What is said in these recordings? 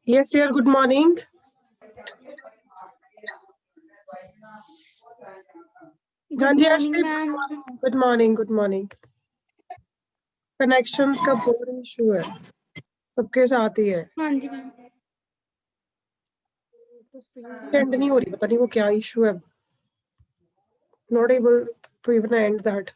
Yes, dear. Good morning. Good morning, ma'am. Good morning. Good morning. Connections का बहुत issue है, सबके साथ ही है। हाँ जी मैम। तो स्क्रीन एंड नहीं हो रही, पता नहीं वो क्या इशू है। Not able to even end that.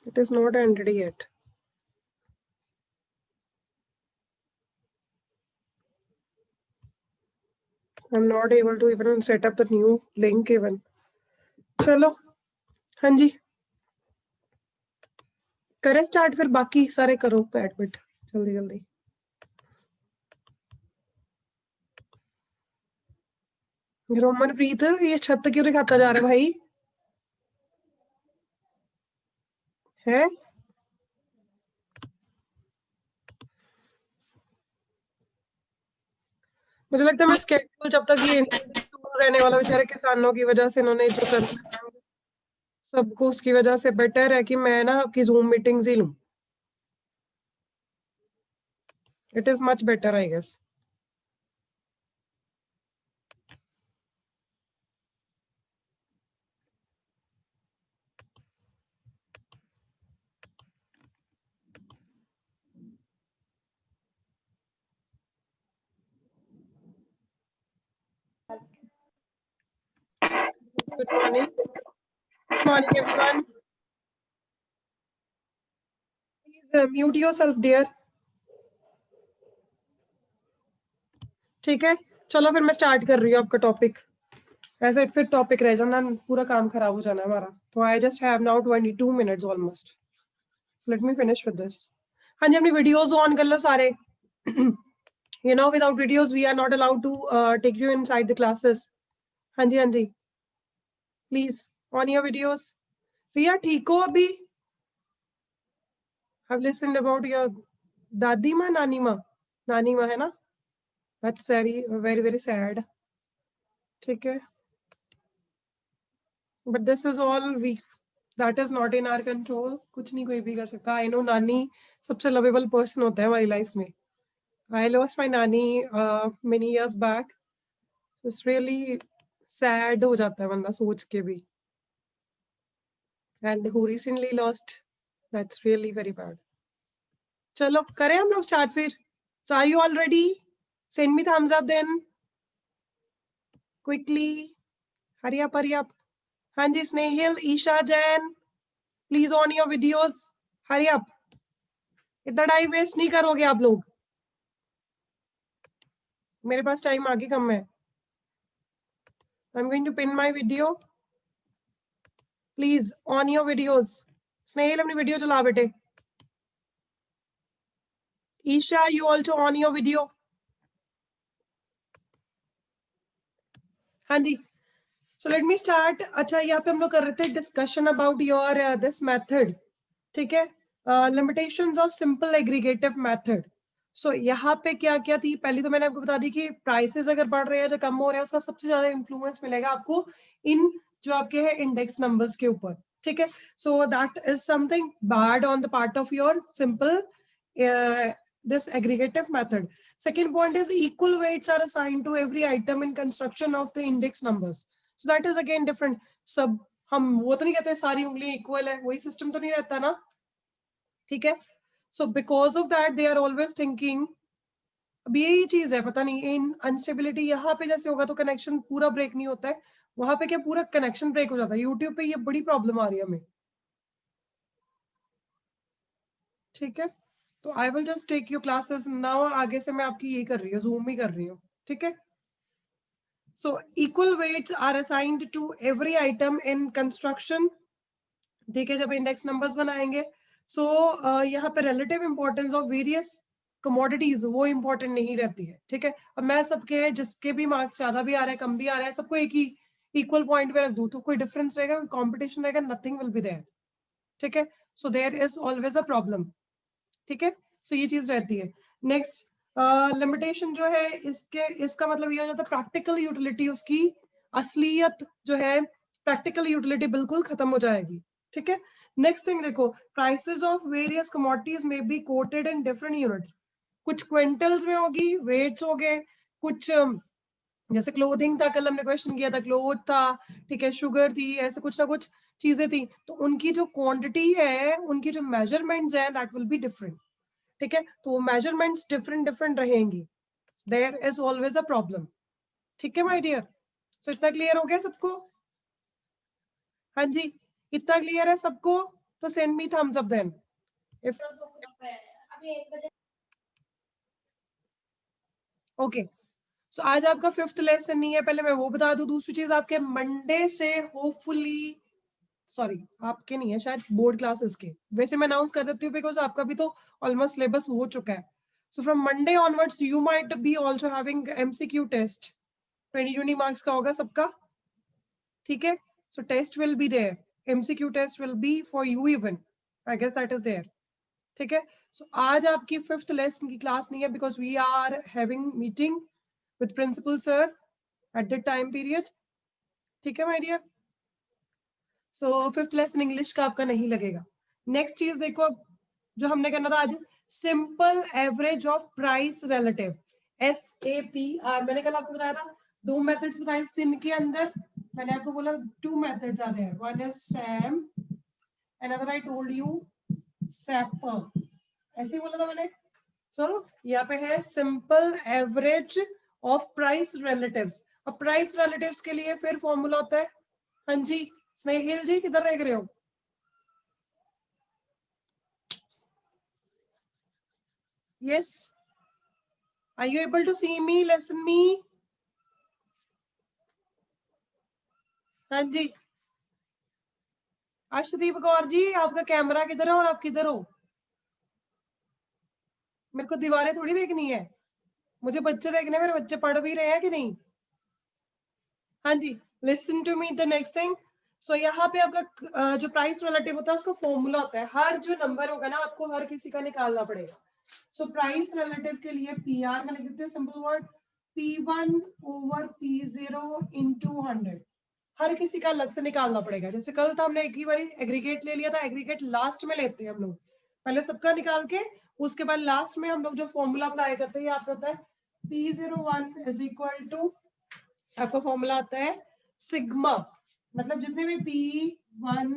It is not ended yet. I'm not able to even set up the new link even. चलो, हाँ जी, करें स्टार्ट, फिर बाकी सारे करो एडमिट जल्दी जल्दी। रोमन प्रीत, ये छत क्यों दिखाता जा रहा है भाई? है मुझे लगता है मैं स्केड्यूल जब तक ये रहने वाला बेचारे किसानों की वजह से इन्होंने जो करना है सबको, उसकी वजह से बेटर है कि मैं ना आपकी जूम मीटिंग्स ही लूं। It is much better I guess. Good morning, good morning everyone. Please mute yourself dear. ठीक है, चलो फिर मैं स्टार्ट कर रही हूँ आपका टॉपिक। ऐसे फिर टॉपिक रह जाना, पूरा काम खराब हो जाना है हमारा। तो I just have now 22 minutes almost. Let me finish with this. हाँ जी, अपनी वीडियोस ऑन कर लो सारे। You know, without videos we are not allowed to take you inside the classes. हाँ जी, हाँ जी, प्लीज ऑन योर वीडियोस। रिया ठीक हो अभी? I've listened about your दादी माँ, नानी माँ, नानी माँ है ना? That's very very very sad. ठीक है, but this is all we, that is not in our control. कुछ नहीं कोई भी कर सकता। I know नानी सबसे lovable person होता है हमारी लाइफ में। I lost my nanny many years back. It's really sad हो जाता है बंदा सोच के भी। And who recently lost, that's really very bad. चलो करें हम लोग स्टार्ट फिर। So are you all ready? Send me thumbs up then. Quickly. Hurry up, hurry up. हाँ जी, Snehil, Isha, Jain, please on your videos. Hurry up, इतना टाइम वेस्ट नहीं करोगे आप लोग, मेरे पास टाइम आगे कम है। I am going to pin my video, please on your videos. Snehil अपनी वीडियो चला बेटे। Isha, you also on your video. हाँ जी, सो लेट मी स्टार्ट। अच्छा, यहाँ पे हम लोग कर रहे थे discussion about your this method. ठीक है, limitations of simple aggregative method. So यहाँ पे क्या क्या थी, पहली तो मैंने आपको बता दी कि प्राइसेस अगर बढ़ रहे हैं या कम हो रहे हैं उसका सबसे ज्यादा इन्फ्लुएंस मिलेगा आपको इन जो आपके हैं इंडेक्स नंबर्स के ऊपर। ठीक है, so that is something bad on the part of your simple this aggregative method. Second point is equal weights are assigned to every item in construction of the index numbers. So that is again different. सब हम वो तो नहीं कहते सारी उंगली equal है, वही सिस्टम तो नहीं रहता ना। ठीक है, so because of that they are always thinking. अब यही चीज है, पता नहीं इन अनस्टेबिलिटी यहाँ पे जैसे होगा तो कनेक्शन पूरा ब्रेक नहीं होता है, वहां पे क्या पूरा कनेक्शन ब्रेक हो जाता है। यूट्यूब पे ये बड़ी प्रॉब्लम आ रही है हमें। ठीक है, तो I will just take your classes now. आगे से मैं आपकी ये कर रही हूँ, जूम ही कर रही हूँ। ठीक है, so equal weights are assigned to every item in construction. ठीक है, जब इंडेक्स नंबर्स बनाएंगे सो यहाँ पे relative importance of various commodities वो इंपॉर्टेंट नहीं रहती है। ठीक है, अब मैं सबके जिसके भी मार्क्स ज्यादा भी आ रहा है कम भी आ रहा है सबको एक ही इक्वल पॉइंट पे रख दूं तो कोई डिफरेंस रहेगा, कंपटीशन रहेगा, नथिंग विल बी देयर। ठीक है, so there is always a problem. ठीक है, सो ये चीज रहती है। नेक्स्ट लिमिटेशन जो है इसके, इसका मतलब ये हो जाता है प्रैक्टिकल यूटिलिटी, उसकी असलियत जो है प्रैक्टिकल यूटिलिटी बिल्कुल खत्म हो जाएगी। ठीक है, नेक्स्ट थिंग देखो, प्राइसेस ऑफ वेरियस कमोडिटीज में be quoted in different units. कुछ क्विंटल्स में होगी, वेट्स हो गए, कुछ जैसे क्लोथिंग था, कल हमने क्वेश्चन किया था, क्लोथ था, ठीक है, शुगर थी, ऐसे कुछ ना कुछ चीजें थी, तो उनकी जो क्वांटिटी है, उनकी जो मेजरमेंट्स है, दैट विल बी डिफरेंट, ठीक है, तो वो मेजरमेंट्स डिफरेंट डिफरेंट रहेंगी, there is always a problem, ठीक है माय डियर। सो इतना क्लियर हो गया सबको? हाँ जी, इतना क्लियर है सबको? तो send me thumbs up then if okay. So आज आपका 5th लेसन नहीं है, पहले मैं वो बता दूं। दूसरी चीज, आपके मंडे से होपफुली, सॉरी आपके नहीं है शायद, बोर्ड क्लासेस के, वैसे मैं अनाउंस कर देती हूँ बिकॉज आपका भी तो ऑलमोस्ट सिलेबस हो चुका है। So from Monday onwards you might be also having MCQ test, 20 marks का होगा सबका, ठीक है। So test will be there, MCQ test will be for you even, I guess that is there, ठीक है। सो आज आपकी 5th लेसन की क्लास नहीं है because we are having meeting with principal sir at the time period, ठीक है my dear. So 5th lesson English का आपका नहीं लगेगा। नेक्स्ट चीज देखो, जो हमने करना था आज, simple average of price relative, SAPR। मैंने कल आपको बताया था 2 मेथड्स बताए सिन के अंदर, मैंने आपको बोला 2 मेथड्स आते हैं, one is SAM, another I told you SAPR, ऐसे ही बोला था मैंने। सो यहाँ पे है simple average of price relatives. अब प्राइस रिलेटिव्स के लिए फिर फॉर्मूला होता है, हाँ जी स्नेहिल जी किधर देख रहे हो? Yes, are you able to see me, listen me? हाँ जी, अर्शदीप कौर जी आपका कैमरा किधर है और आप किधर हो? मेरे को दीवारें थोड़ी देखनी है, मुझे बच्चे देखने हैं, मेरे बच्चे पढ़ भी रहे हैं कि नहीं? हाँ जी, listen to me the next thing. So यहाँ पे आपका जो प्राइस रिलेटिव होता है उसका फॉर्मूला होता है, हर जो नंबर होगा ना आपको हर किसी का निकालना पड़ेगा। सो प्राइस रिलेटिव के लिए PR में लिख देते हैं simple word, P1 over P0 into 100, हर किसी का अलग से निकालना पड़ेगा। जैसे कल था हमने एक ही बार एग्रीगेट ले लिया था, एग्रीगेट लास्ट में लेते हैं हम लोग, पहले सबका निकाल के उसके बाद लास्ट में हम लोग जो फॉर्मूला अप्लाई करते हैं आपको होता है P01 इज इक्वल टू, आपका फॉर्मूला आता है सिग्मा, मतलब जितने भी P1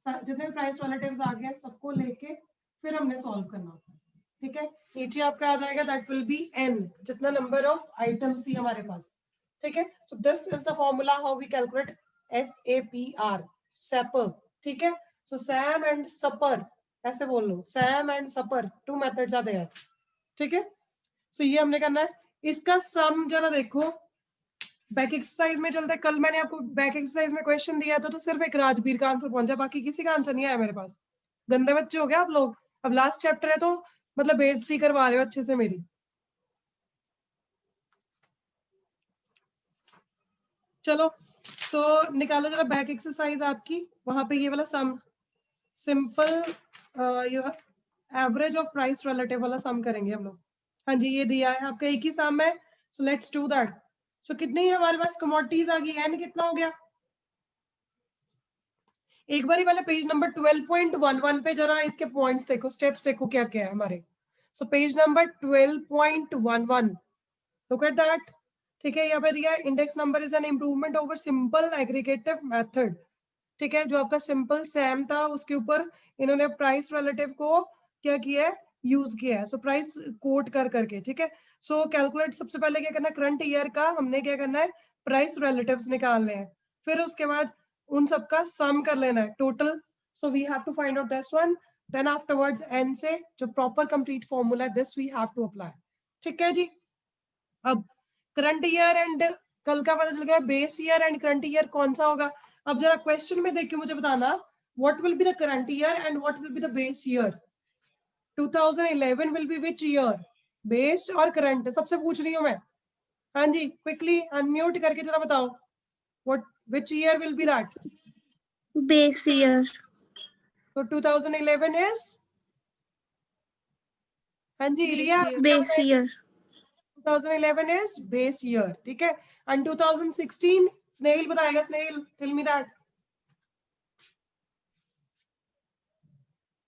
जितने प्राइस रिलेटिव्स आ गए सबको लेके फिर हमने सॉल्व करना होता है, ठीक है। नीचे आपका आ जाएगा दैट विल बी n, जितना नंबर ऑफ आइटम्स थी हमारे पास, ठीक है। So this is the formula how we calculate SAPR, SAPR, ठीक है। सो सैम एंड सपर, ऐसे बोल लो, SAM and SAPR, 2 methods are there, ठीक है। सो ये हमने करना है। इसका सम जरा देखो, बैक एक्सरसाइज में चलते, कल मैंने आपको बैक एक्सरसाइज में क्वेश्चन दिया था तो सिर्फ एक राजवीर का आंसर पहुंचा, बाकी किसी का आंसर नहीं आया मेरे पास। गंदे बच्चे हो गए आप लोग, अब लास्ट चैप्टर है तो मतलब बेइज्जती करवा रहे हो अच्छे से मेरी। चलो सो निकालो जरा बैक एक्सरसाइज आपकी, वहां पे ये वाला sum, simple average of price relative वाला सम करेंगे हम लोग। हाँ जी ये दिया है आपका, एक ही सम है, सो लेट्स डू दैट। सो कितनी है हमारे पास कमोडिटीज आ गई, n कितना हो गया? एक बारी वाले पेज नंबर 12.11 पे जरा इसके पॉइंट्स देखो, स्टेप्स देखो क्या क्या है हमारे। So page number 12.11, look at that, ठीक है। यहाँ पे दिया है index number is an improvement over simple aggregative method, ठीक है। जो आपका सिंपल सैम था उसके ऊपर इन्होंने प्राइस रिलेटिव को क्या किया है, यूज किया है। सो प्राइस कोट कर करके, ठीक है। सो कैलकुलेट, सबसे पहले क्या करना है, करंट ईयर का हमने क्या करना है, प्राइस रिलेटिव्स निकालने हैं, फिर उसके बाद उन सबका सम कर लेना है total. So we have to find out this one, then afterwards एन से जो प्रॉपर कंप्लीट फॉर्मूला है this we have to apply, ठीक है जी। अब करंट ईयर एंड, कल का पता चल गया base year and current year कौन सा होगा। अब जरा क्वेश्चन में देख के मुझे बताना, what will be the current year and what will be the base year. 2011 will be which year, base और करंट, सबसे पूछ रही हूँ मैं। हाँ जी क्विकली अनम्यूट करके जरा बताओ, what which year will be that? Base year. तो 2011 इज, हाँ जी रिया, Base year. 2011 is base year, ठीक है। एंड 2016 स्नेहिल बताएगा, स्नेहिल टेल मी दैट।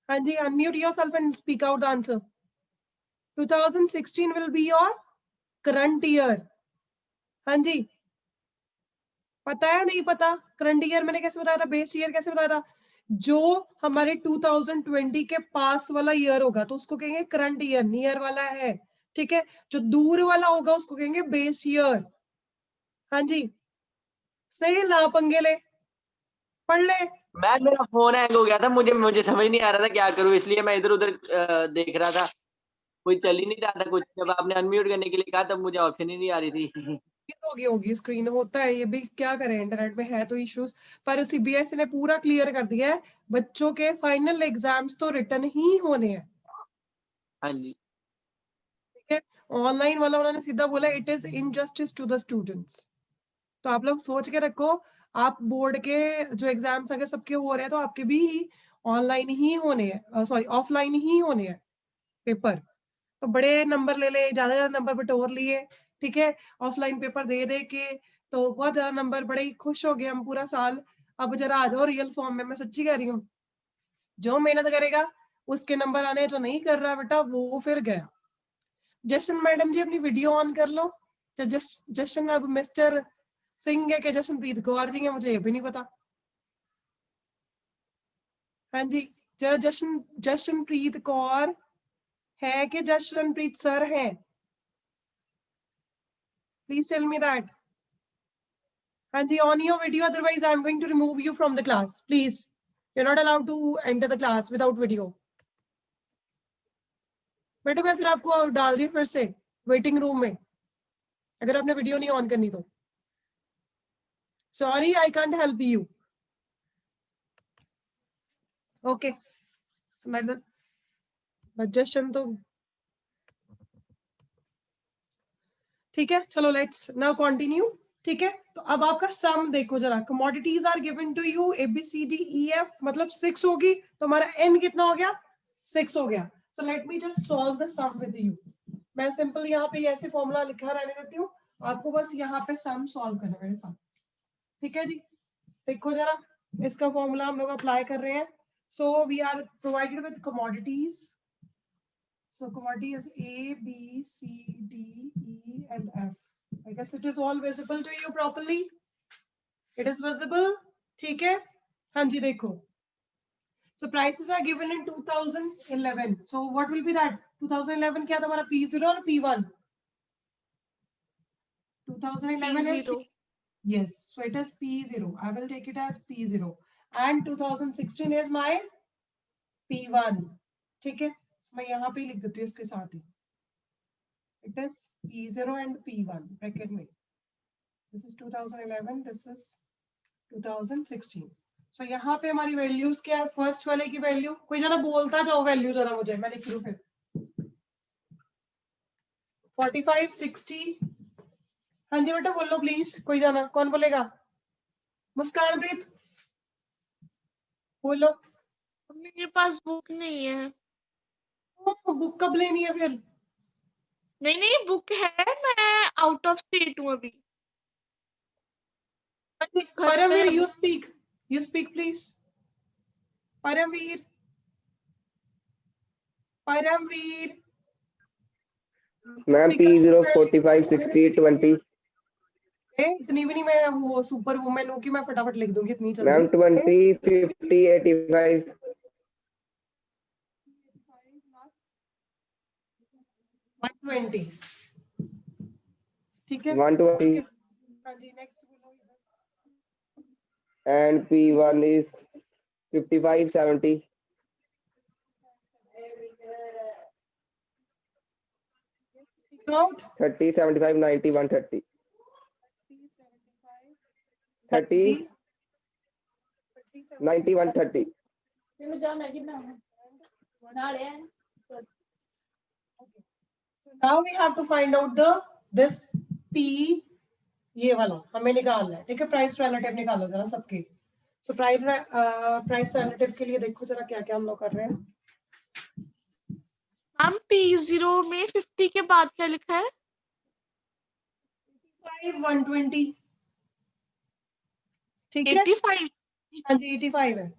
हाँ जी, unmute yourself and speak out the answer. 2016 will be your current year. हाँ जी, पता है नहीं पता? करंट ईयर मैंने कैसे बताया था, बेस ईयर कैसे बताया था? जो हमारे 2020 के पास वाला ईयर होगा तो उसको कहेंगे करंट ईयर, नियर वाला है, ठीक है। जो दूर वाला होगा उसको कहेंगे बेस ईयर। हाँ जी, सही ला पंगे ले, पढ़ ले। मैम मेरा फोन हैंग हो गया था, मुझे समझ नहीं आ रहा था क्या करूं, इसलिए मैं इधर उधर देख रहा था, कोई चल ही नहीं रहा था कुछ। जब आपने अनम्यूट करने के लिए कहा तब मुझे ऑप्शन ही नहीं आ रही थी। होगी स्क्रीन, होता है ये भी, क्या करें, इंटरनेट में है तो इश्यूज। पर सीबीएसई ने पूरा क्लियर कर दिया है, बच्चों के फाइनल एग्जाम्स तो रिटर्न ही होने हैं। हाँ जी, ठीक है, ऑनलाइन वाला उन्होंने सीधा बोला it is injustice to the students. तो आप लोग सोच के रखो, आप बोर्ड के जो एग्जाम्स अगर सबके हो रहे हैं तो आपके भी ऑनलाइन ही होने हैं, सॉरी ऑफलाइन ही होने हैं पेपर। तो बड़े नंबर ले ले, ज्यादा नंबर बटोर लिए, ठीक है, ऑफलाइन पेपर दे दे के तो बहुत ज्यादा नंबर, बड़े ही खुश हो गए हम पूरा साल। अब जरा आ जाओ रियल फॉर्म में, मैं सच्ची कह रही हूँ, जो मेहनत करेगा उसके नंबर आने, जो नहीं कर रहा बेटा वो फिर गया। जशन मैडम जी अपनी वीडियो ऑन कर लो। जशन अब मिस्टर सिंह है कि जशनप्रीत कौर जी है, मुझे ये भी नहीं पता। हाँ जी, जरा जशनप्रीत कौर है कि जशनप्रीत सर है? Please tell me that. हाँ जी, on your video, otherwise I am going to remove you from the class please. You are not allowed to enter the class without video. बेटा मैं फिर आपको डाल दी फिर से वेटिंग रूम में, अगर आपने वीडियो नहीं ऑन करनी तो। Sorry I can't help you. Okay, जशन तो ठीक है, चलो लेट्स नाउ कंटिन्यू। ठीक है, तो अब आपका सम देखो जरा, commodities are given to you ABCDEF, मतलब 6 होगी, तो हमारा n कितना हो गया? 6 हो गया। So let me just solve the sum with you. मैं सिंपल यहाँ पे ऐसे फॉर्मूला लिखा रहने देती हूँ, आपको बस यहाँ पे सम सॉल्व करना मेरे साथ। ठीक है जी, देखो जरा, इसका फॉर्मूला हम लोग अप्लाई कर रहे हैं। So we are provided with commodities. So commodity is A, B, C, D, E, and F. I guess it is all visible to you properly. It is visible. ठीक है, हाँ जी देखो. So prices are given in 2011. So what will be that? 2011 क्या था हमारा, P0 और P1? 2011 is P0. yes. So it is P0. I will take it as P0. And 2016 is my P1. ठीक है, so मैं यहाँ पे ही लिख देती हूँ इसके साथ ही. It is P0 and P1 bracket में. This is 2011, this is 2016. So यहाँ पे हमारी वैल्यूज क्या है? फर्स्ट वाले की वैल्यू, कोई जरा बोलता जाओ वैल्यू जरा मुझे, मैं लिख लूँ फिर। 45, 60। हाँ जी बेटा बोलो प्लीज, कोई जाना, कौन बोलेगा? मुस्कान प्रीत बोलो। मेरे पास बुक नहीं है। बुक कब लेनी है फिर? नहीं बुक है, मैं आउट ऑफ स्टेट हूँ अभी। Paramvir you speak please. Paramvir ma'am P0 45 60 20। इतनी भी नहीं मैं वो सुपर वुमेन हूँ कि मैं फटाफट लिख दूंगी इतनी जल्दी। मैम 20 50 85। 120। ठीक है, 120 हाँ जी नेक्स्ट बोलो। and P1 is 55 70। 30 75 90 130। 30 90 130। Now we have to find out this P, ये वाला हमें निकालना है। ठीक है, प्राइस रिलेटिव निकालो जरा सबके। सो प्राइस रिलेटिव के लिए देखो जरा क्या क्या हम लोग कर रहे हैं। हम P0 में 50 के बाद क्या लिखा है? 120। ठीक है, 85। हाँ जी 85 है।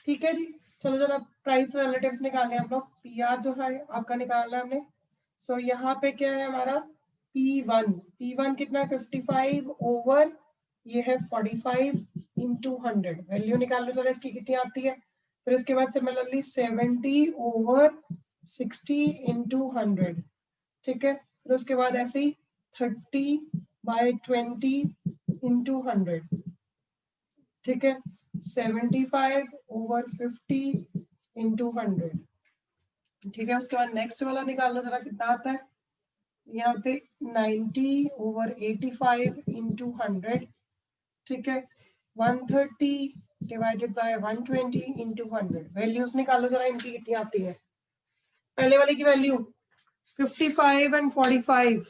ठीक है जी, चलो जरा प्राइस रिलेटिव्स निकालें हम लोग। PR जो है आपका निकालना है हमने। सो यहाँ पे क्या है हमारा P1 कितना है 55 ओवर ये है 45 इंटू 100। वैल्यू निकाल लो चलो इसकी कितनी आती है। फिर इसके बाद सिमिलरली 70 ओवर 60 इंटू 100। ठीक है, फिर उसके बाद ऐसे ही 30/20 इंटू 100। ठीक है, 75 ओवर 50 इंटू 100। ठीक है, उसके बाद नेक्स्ट वाला निकाल लो जरा कितना आता है। यहाँ पे 90 ओवर 85 इंटू 100। ठीक है, 130 डिवाइडेड बाय 120 इंटू 100। वैल्यूज निकालो जरा इनकी कितनी आती है। पहले वाले की value 55 and 45।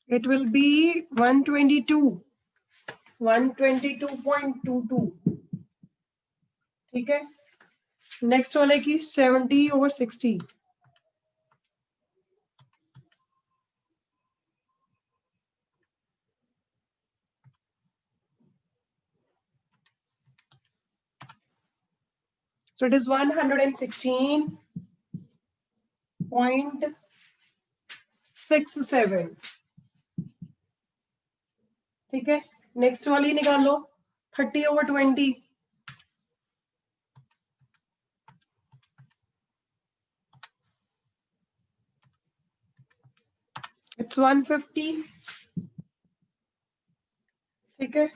It will be 122.22। ठीक है, नेक्स्ट वाले की 70 ओवर 60। So it is 116.67। ठीक है, नेक्स्ट वाली निकाल लो 30 ओवर 20। It's 150। ठीक है,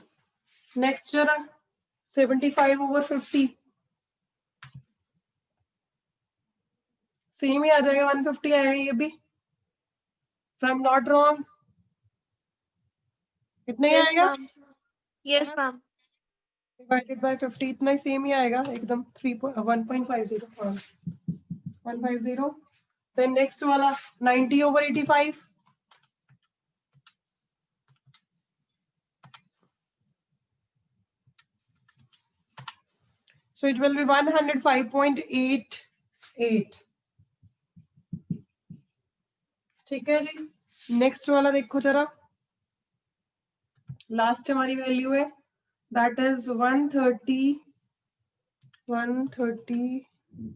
नेक्स्ट जरा 75 ओवर 50। सेम ही आ जाएगा 150 आएगा ये भी। If I'm not wrong, कितने ही Yes, आएगा ma'am. Yes, ma'am. Divided by 50 इतना ही सेम ही आएगा एकदम 1.50। हाँ 150। देन नेक्स्ट वाला 90 over 85। So it will be 105.88। ठीक है जी, नेक्स्ट वाला देखो जरा। लास्ट हमारी वैल्यू है that is 130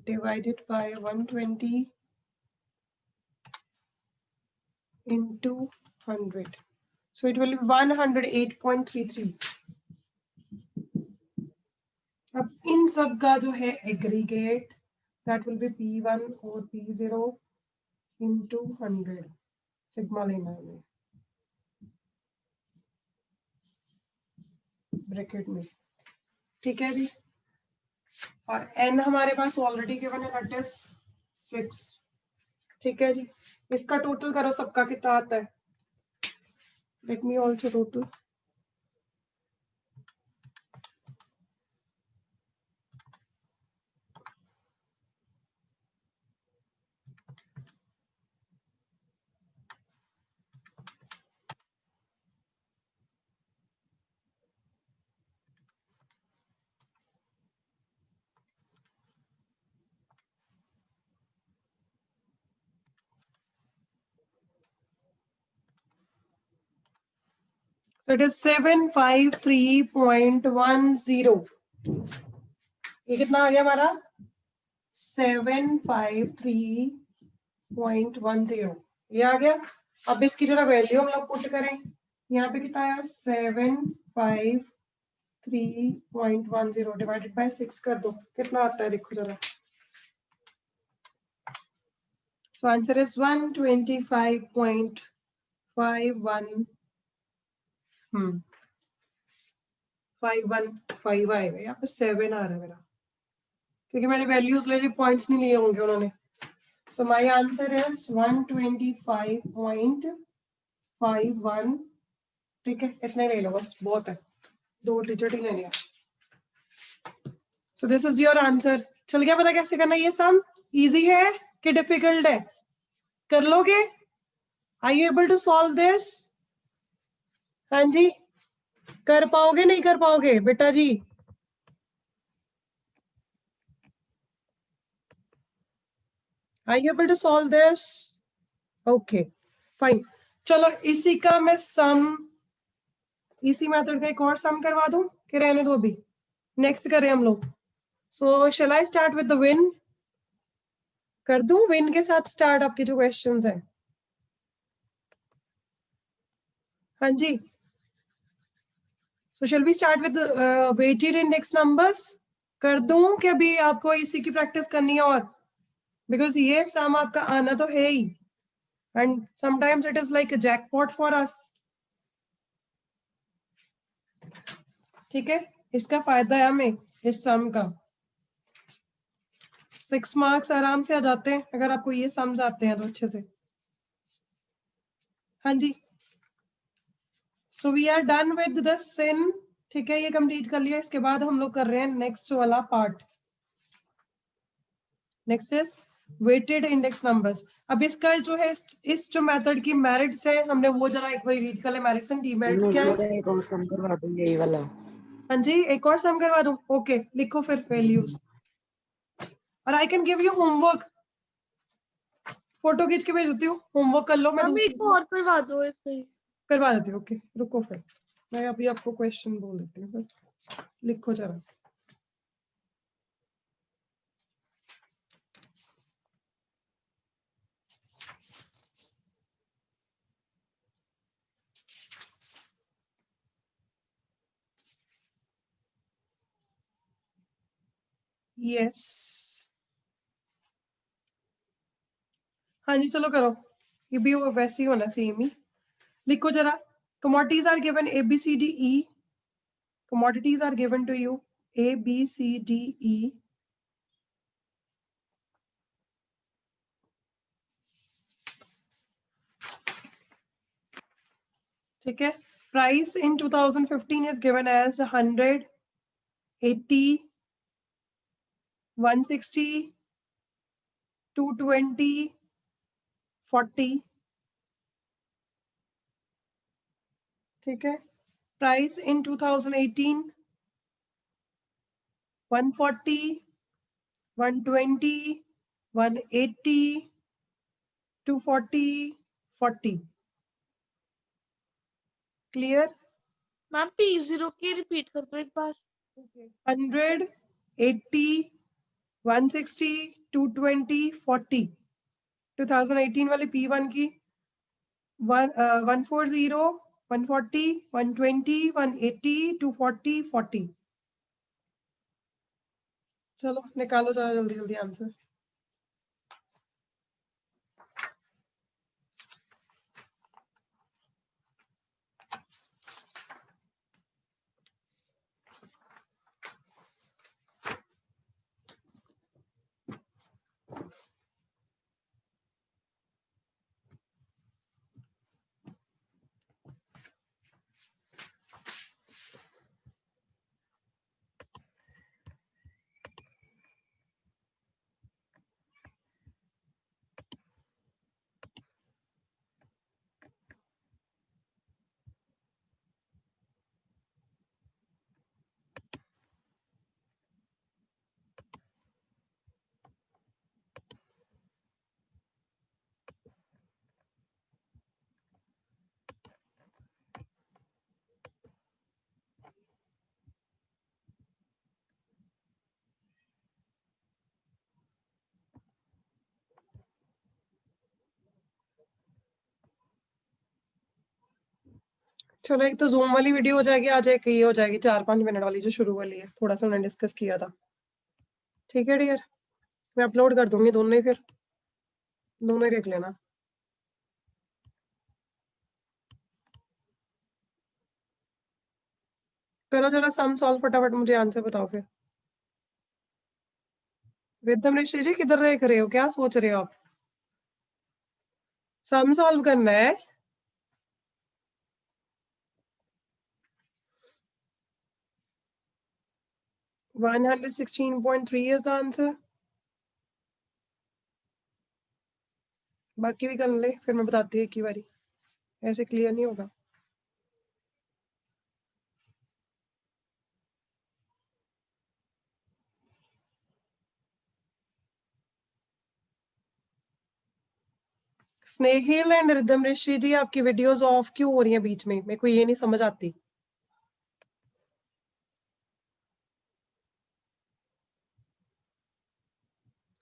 divided by 120 into 100। So it will be 108.33। अब इन सब का जो है aggregate that will B P1 और P0 into 100 सिग्मा लेना है ब्रैकेट में। ठीक है जी, और n हमारे पास ऑलरेडी गिवन है दैट इज 6। ठीक है जी, इसका टोटल करो सबका कितना आता है। Let me also total. So it is 753.10। ये कितना आ गया हमारा 753.10 ये आ गया। अब इसकी जरा वैल्यू हम लोग पुट करें। यहाँ पे कितना आया 753.10 डिवाइडेड बाय 6 कर दो कितना आता है देखो जरा। So answer is 125.51। 515 आएगा, यहाँ पे 7 आ रहा है मेरा क्योंकि मैंने वैल्यूज ले ली, पॉइंट्स नहीं लिए होंगे उन्होंने। So my answer is 125.51। ठीक है, इतने ले लो बस, बहुत है, 2 डिजिट ही ले लिया। सो दिस इज योर आंसर। चल गया पता कैसे करना ये सम? इजी है कि डिफिकल्ट है? कर लोगे? Are you able to solve this? हाँ जी, कर पाओगे नहीं कर पाओगे बेटा जी? Are you able to solve this? Okay, fine. चलो इसी का मैं सम, इसी मेथड का एक और सम करवा दूं कि रहने दो अभी? नेक्स्ट करें हम लोग. So shall I start with the विन? कर दूं विन के साथ स्टार्ट आपके जो क्वेश्चंस हैं? हाँ जी. So shall we start with weighted index numbers? कर दूं कि अभी आपको इसी की प्रैक्टिस करनी है? और बिकॉज ये सम आपका आना तो है ही, and sometimes it is like a jackpot for us. ठीक है, इसका फायदा है हमें इस सम का. 6 मार्क्स आराम से आ जाते हैं अगर आपको ये समझ आते हैं तो अच्छे से. हाँ जी. So we are done with the SIN. ठीक है, ये कंप्लीट कर लिया. इसके बाद हम लोग कर रहे हैं नेक्स्ट वाला part. Next is weighted index numbers. अब इसका जो है इस जो मेथड की मेरिट्स है, हमने वो जरा एक बार रीड कर ले. मेरिट्स एंड डीमेरिट्स क्या है? एक और सम करवा दूं यही वाला. हाँ जी, एक और सम करवा दूं? ओके, लिखो फिर वैल्यूज. और I can give you homework. Photo खींच के भेज देती हूँ, होमवर्क कर लो. मैं मम्मी दूसरी को और करवा दो ऐसे ही. करवा देती हूँ. ओके रुको, फिर मैं अभी आपको क्वेश्चन बोल देती हूँ. फिर लिखो जरा. यस, हाँ जी चलो करो. ये भी वैसे ही होना, सेम ही. लिखो जरा. commodities are given A B C D E. commodities are given to you A B C D E. ठीक है. price in 2015 is given as 100, 80, 160, 220, 40. ठीक है. price in 2018 140, 120, 180, 240, 40. Clear? Ma'am P0 की रिपीट कर दो एक बार. 100, 80, 160, 220, 40. 2018 वाली P1 की 140, 140, 120, 180, 240, 40. चलो निकालो जरा जल्दी जल्दी आंसर. चलो, एक तो जूम वाली वीडियो हो जाएगी आज, एक ये हो जाएगी 4-5 मिनट वाली जो शुरू वाली है, थोड़ा सा उन्होंने डिस्कस किया था. ठीक है डियर, मैं अपलोड कर दूंगी दोनों ही, फिर दोनों ही देख लेना. करो जरा सम सॉल्व फटाफट, मुझे आंसर बताओ फिर. रिद्धम ऋषि जी किधर देख रहे हो, क्या सोच रहे हो आप? सम सॉल्व करना है. $116.3 is the answer. बाकी भी कर ले, फिर मैं बताती हूँ एक ही बारी, ऐसे क्लियर नहीं होगा. स्नेहिल एंड रिदम ऋषि जी, आपकी वीडियोस ऑफ क्यों हो रही हैं बीच में? मेरे को ये नहीं समझ आती।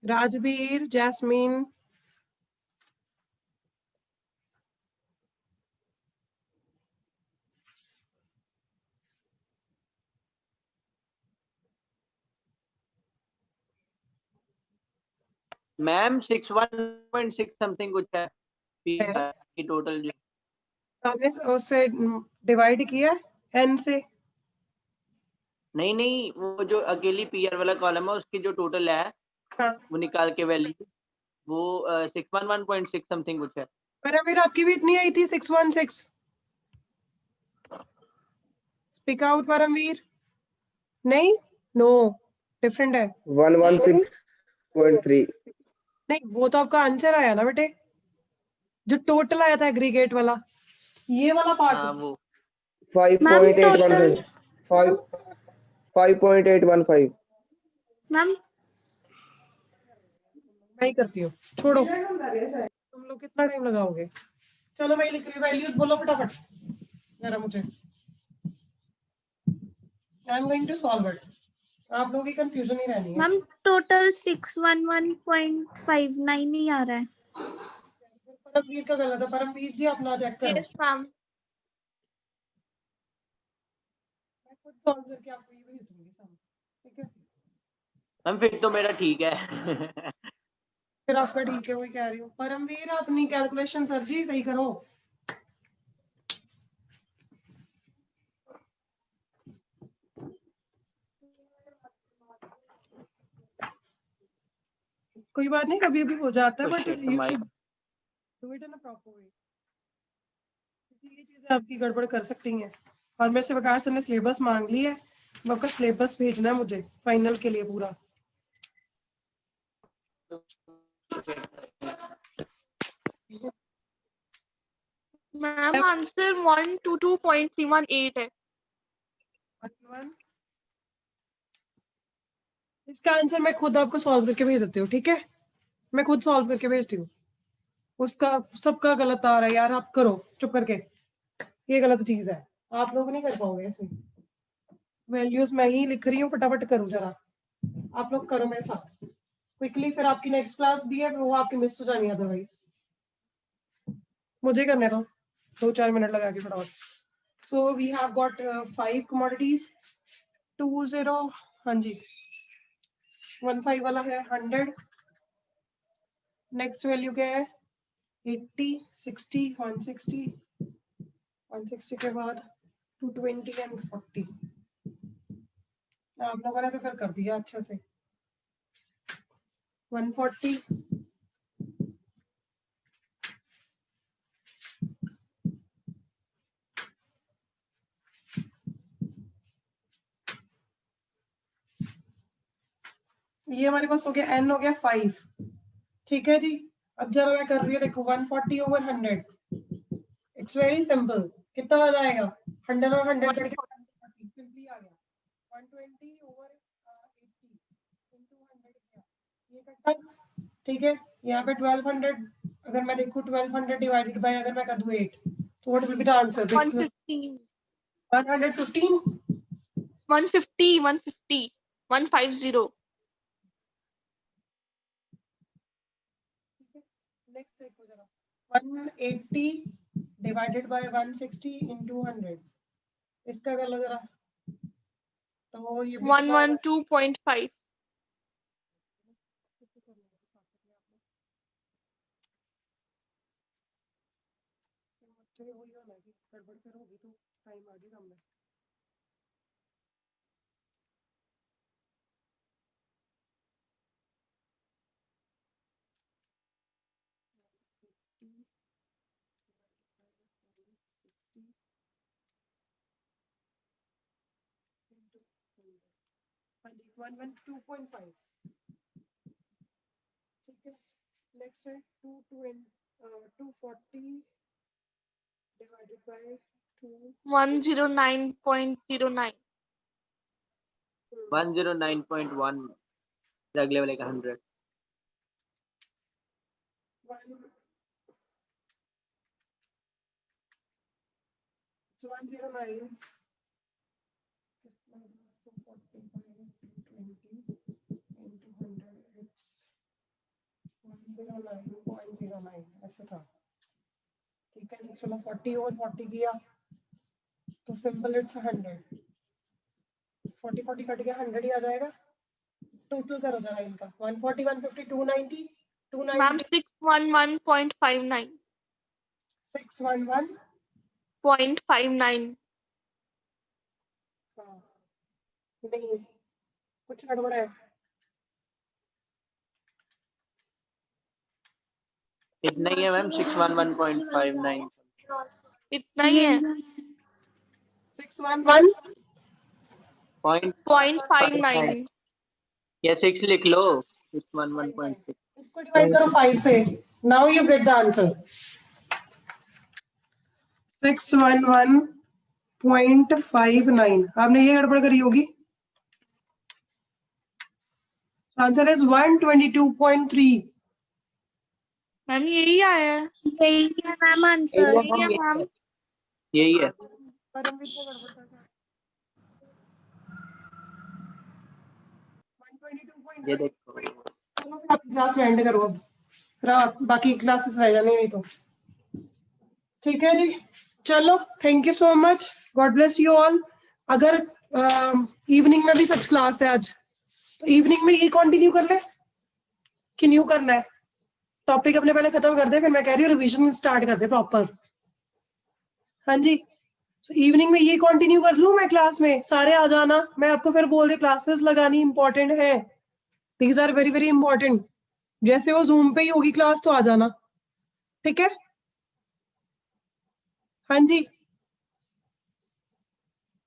राजवीर, जैस्मीन, मैम 61.6 समथिंग कुछ है की टोटल जो आपने उससे डिवाइड किया एन से? नहीं वो जो अकेली पीआर वाला कॉलम है उसकी जो टोटल है हाँ, वो निकाल के वैल्यू वो 611.6 समथिंग कुछ है। परमवीर आपकी भी इतनी आई थी 616। Speak out Paramvir. नहीं, नो, डिफरेंट है। 116.3 नहीं, वो तो आपका आंसर आया ना बेटे, जो टोटल आया था एग्रीगेट वाला, ये वाला पार्ट। हाँ वो 5.815 5.815 मैम मैं ही करती हूँ, छोड़ो। तुम लोग कितना टाइम लगाओगे? चलो मैं लिख रही हूँ, वैल्यूज बोलो फटाफट जरा मुझे। I am going to solve it. आप लोगों की कंफ्यूजन ही रहनी है। मैम टोटल 611.59 ही आ रहा है। परमवीर का गलत है। परमवीर जी अपना चेक करो। Yes ma'am. मैं खुद सॉल्व करके आपको ये भेज दूंगी सामने, ठीक है? मैम फिर तो मेरा ठीक है। फिर आपका ठीक है, वही कह रही हूँ। परमवीर अपनी कैलकुलेशन सर जी सही करो। कोई बात नहीं, कभी भी हो जाता है, but you should do it in a proper way. ये चीजें आपकी गड़बड़ कर सकती हैं। और मेरे से विकास सर ने सिलेबस मांग लिया है, वो आपका सिलेबस भेजना है मुझे फाइनल के लिए पूरा। मैम आंसर 122.318 है। इसका आंसर मैं खुद आपको सॉल्व करके भेज देती हूँ, ठीक है? मैं खुद सॉल्व करके भेजती हूँ। उसका सबका गलत आ रहा है यार, आप करो चुप करके। ये गलत चीज है, आप लोग नहीं कर पाओगे ऐसे। वैल्यूज मैं ही लिख रही हूँ, फटाफट करो जरा। आप लोग करो मेरे साथ क्विकली, फिर आपकी नेक्स्ट क्लास भी है, वो आपकी मिस हो जानी है अदरवाइज। मुझे करने दो 2-4 मिनट लगा के फटाफट। So we have got 5 commodities 20, हाँ जी 15 वाला है 100। नेक्स्ट वैल्यू क्या है? 80, 60, 160, 160 के बाद 220 एंड 40। आप लोगों ने तो फिर कर दिया अच्छे से। 140, ये हमारे पास हो गया, n हो गया 5, ठीक है जी। अब जरा मैं कर रही हूँ, देखो 140 ओवर 100, इट्स वेरी सिंपल। कितना आ जाएगा? 100 और 100 करके सिंपली आ गया। 120 ओवर 80 into 100 किया, ये कटा, ठीक है? यहाँ पे 1200, अगर मैं देखूँ 1200 डिवाइडेड बाय, अगर मैं कर दूँ 8, तो what will be the answer? 115 115। 150 150 150। Next देखो जरा, 180 डिवाइडेड बाय 160 into 100, इसका कर लो जरा। तो ये भी कितना होगा? 112.5। वही होना है कि गड़बड़ फिर होगी तो टाइम आगे कम है। हाँ जी 112.5, ठीक है। नेक्स्ट है 240 डिवाइडेड बाय 2, 109.09। 109.1 अगले वाले का 100। 109. 109.09 ऐसे था, ठीक है। नेक्स्ट वाला 40 और 40 किया तो सिंपल इट्स 100। 40 40 कट गया, 100 ही आ जाएगा। टोटल करो जरा इनका, 140 150 290 मैम 290 611.59 611 0.59 नहीं, कुछ गड़बड़ है। इतना ही है मैम, 611.59। इतना ही है। 611 0.59 या 6 लिख लो, 611.6। इसको डिवाइड करो 5 से, now you get the answer. 611.59। आपने ये गड़बड़ करी होगी। Answer is 122.3। मैम यही आया है। यही है मैम आंसर। यही है मैम। यही है। परमवीर को गड़बड़ था क्या? 122.3। ये देखो, चलो आप क्लास में एंड करो अब, फिर आप बाकी क्लासेस रह जाने नहीं तो। ठीक है जी, चलो thank you so much, God bless you all. अगर इवनिंग में भी सच क्लास है आज, तो इवनिंग में ये कंटिन्यू कर ले कि न्यू करना है? टॉपिक अपने पहले खत्म कर दे, फिर मैं कह रही हूँ रिवीजन स्टार्ट कर दे प्रॉपर। हाँ जी, so इवनिंग में ये कंटिन्यू कर लूँ मैं क्लास में, सारे आ जाना। मैं आपको फिर बोल रही क्लासेस लगानी इंपॉर्टेंट है, these are very very important. जैसे वो जूम पे ही होगी क्लास तो आ जाना, ठीक है? हाँ जी,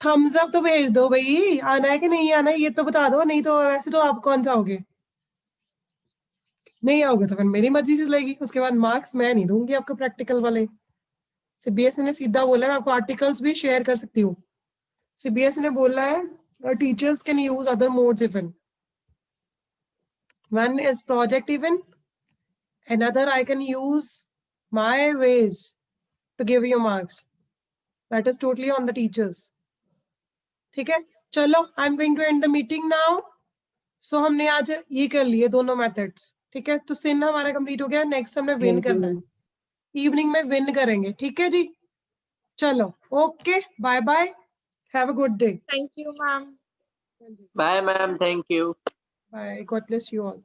थम्स अप तो भेज दो भाई, आना है कि नहीं आना है ये तो बता दो, नहीं तो वैसे तो आप कौन सा आओगे? नहीं आओगे तो फिर मेरी मर्जी से लगेगी, उसके बाद मार्क्स मैं नहीं दूंगी आपको प्रैक्टिकल वाले। सीबीएसई ने सीधा बोला है, मैं आपको आर्टिकल्स भी शेयर कर सकती हूँ। सीबीएसई ने बोला है teachers can use other modes even, one is project even, another I can use my ways to give you marks, that is totally on the teachers। ठीक है, चलो I am going to end the meeting now. So हमने आज ये कर लिए दोनों methods, ठीक है। तो सिन हमारा कंप्लीट हो गया, नेक्स्ट हमने विन Thank you, करना है, ma'am. इवनिंग में विन करेंगे, ठीक है जी। चलो okay, bye bye, have a good day. Thank you ma'am. Bye ma'am, thank you. Bye, God bless you all.